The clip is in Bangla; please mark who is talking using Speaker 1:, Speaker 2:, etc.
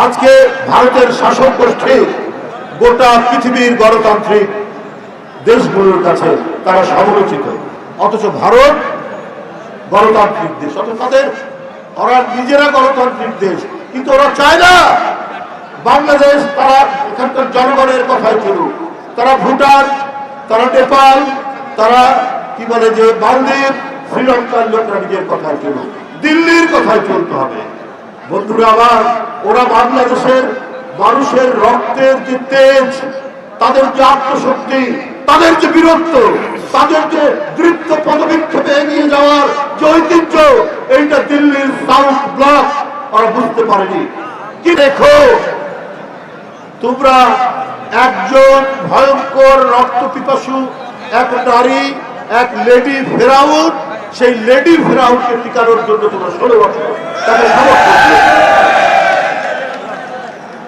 Speaker 1: আজকে ভারতের শাসক গোষ্ঠী গোটা পৃথিবীর গণতান্ত্রিক দেশগুলোর কাছে তারা সমালোচিত, অথচ ভারত গণতান্ত্রিক দেশ, অথচ ওরা নিজেরা গণতান্ত্রিক দেশ, কিন্তু ওরা চায় না বাংলাদেশ তারা এখানকার জনগণের কথাই চলুক। তারা ভুটান, তারা নেপাল, তারা কি বলে যে মালদ্বীপ, শ্রীলঙ্কার লোকরা নিজের কথাই চলুক, দিল্লির কথাই চলতে হবে। বন্ধুরা আমার, ওরা বাংলাদেশের মানুষের রক্তের যে তেজ, তাদের যে আত্মশক্তি, তাদের যে বীরত্ব, তাদের যে দৃপ্ত পদবিক্ষেপে এগিয়ে যাওয়ার যে ঐতিহ্য, এইটা দিল্লির সাউথ ব্লক ওরা বুঝতে পারেনি। কি দেখো, তোমরা একজন ভয়ঙ্কর রক্ত পিপাসু এক নারী, এক লেডি ফেরাউন, সেই লেডি ফেরাউনকে টিকানোর জন্য তোমরা 16 বছর তাকে সমর্থন